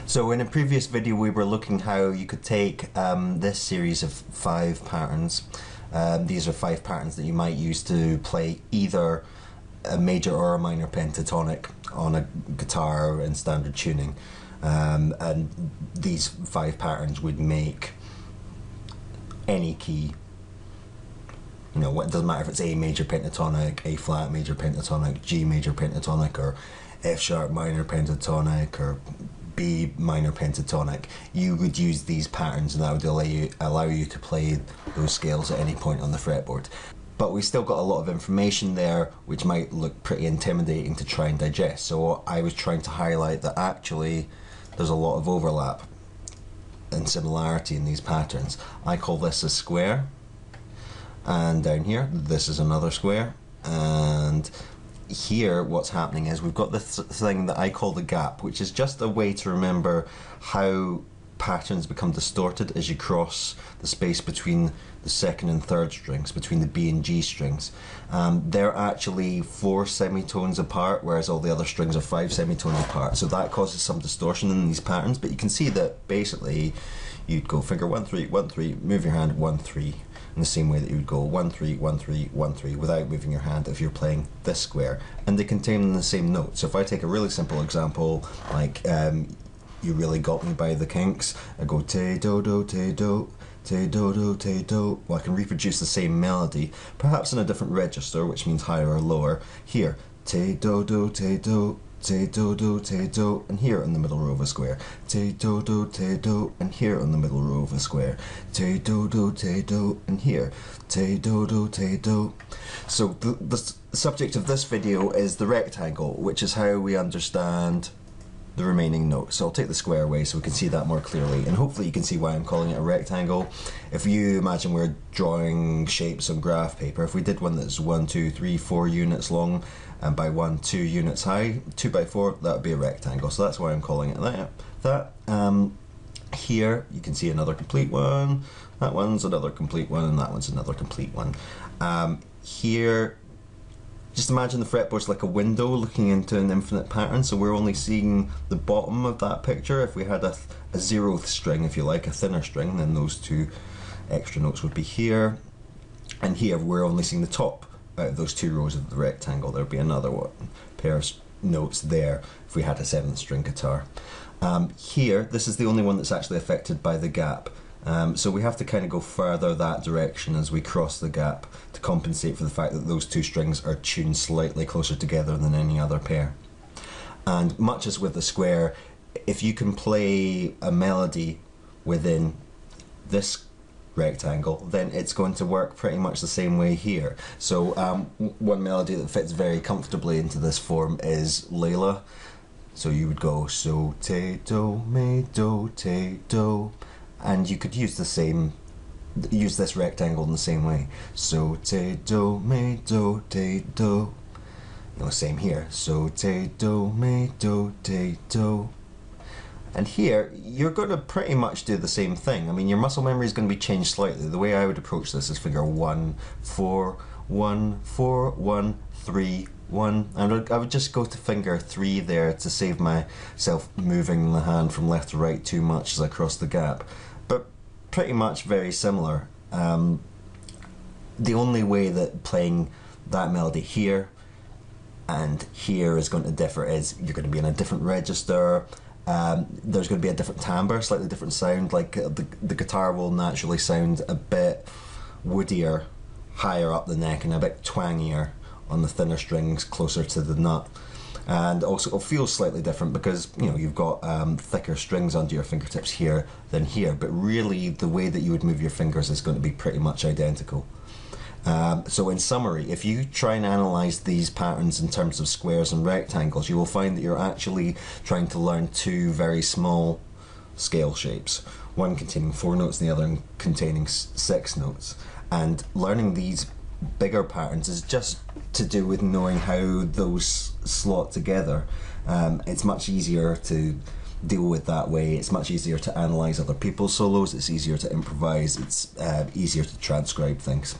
So in a previous video we were looking how you could take this series of 5 patterns. These are 5 patterns that you might use to play either a major or a minor pentatonic on a guitar in standard tuning. And these 5 patterns would make any key. You know, it doesn't matter if it's A major pentatonic, A flat major pentatonic, G major pentatonic, or F sharp minor pentatonic, or B minor pentatonic. You would use these patterns and that would allow you to play those scales at any point on the fretboard. But we still got a lot of information there which might look pretty intimidating to try and digest. So I was trying to highlight that actually there's a lot of overlap and similarity in these patterns. I call this a square, and down here this is another square, and here what's happening is we've got this thing that I call the gap, which is just a way to remember how patterns become distorted as you cross the space between the second and third strings, between the B and G strings. They're actually 4 semitones apart, whereas all the other strings are 5 semitones apart, so that causes some distortion in these patterns. But you can see that basically you'd go finger 1 3 1 3, move your hand 1 3, in the same way that you would go 1 3 1 3 1 3 without moving your hand if you're playing this square, and they contain the same note. So if I take a really simple example like You Really Got Me by the Kinks, I go te do do te do te do do te do. Well, I can reproduce the same melody, perhaps in a different register, which means higher or lower. Here, te do do te do te do do te do, and here in the middle row of a square, te do do te do, and here in the middle row of a square, te do do te do, and here te do do te do. So the subject of this video is the rectangle, which is how we understand the remaining notes. So I'll take the square away so we can see that more clearly, and hopefully you can see why I'm calling it a rectangle. If you imagine we're drawing shapes on graph paper, if we did one that's 1 2 3 4 units long and by 1 2 units high, 2 by 4, that would be a rectangle. So that's why I'm calling it that. Here you can see another complete one, that one's another complete one, and that one's another complete one. Here, just imagine the fretboard's like a window looking into an infinite pattern, so we're only seeing the bottom of that picture. If we had a 0th string, if you like, a thinner string, then those 2 extra notes would be here, and here we're only seeing the top out of those 2 rows of the rectangle. There'd be another pair of notes there if we had a 7th string guitar. Here, this is the only one that's actually affected by the gap. So we have to kind of go further that direction as we cross the gap to compensate for the fact that those 2 strings are tuned slightly closer together than any other pair. And much as with the square, if you can play a melody within this rectangle, then it's going to work pretty much the same way here. So one melody that fits very comfortably into this form is Layla. So you would go so te do me do te do, and you could use this rectangle in the same way. So te do me do te do. No, same here. So te do me do te do. And here you're going to pretty much do the same thing. I mean, your muscle memory is going to be changed slightly. The way I would approach this is finger 1 4 1 4 1 3 1, and I would just go to finger 3 there to save myself moving the hand from left to right too much as I cross the gap. But pretty much very similar. The only way that playing that melody here and here is going to differ is you're going to be in a different register. There's going to be a different timbre, slightly different sound. Like the guitar will naturally sound a bit woodier higher up the neck and a bit twangier on the thinner strings closer to the nut, and also it'll feel slightly different because you've got thicker strings under your fingertips here than here, but really the way that you would move your fingers is going to be pretty much identical. So in summary, if you try and analyze these patterns in terms of squares and rectangles, you will find that you're actually trying to learn 2 very small scale shapes, one containing 4 notes and the other containing 6 notes. And learning these bigger patterns is just to do with knowing how those slot together. It's much easier to deal with that way. It's much easier to analyze other people's solos, it's easier to improvise, it's easier to transcribe things.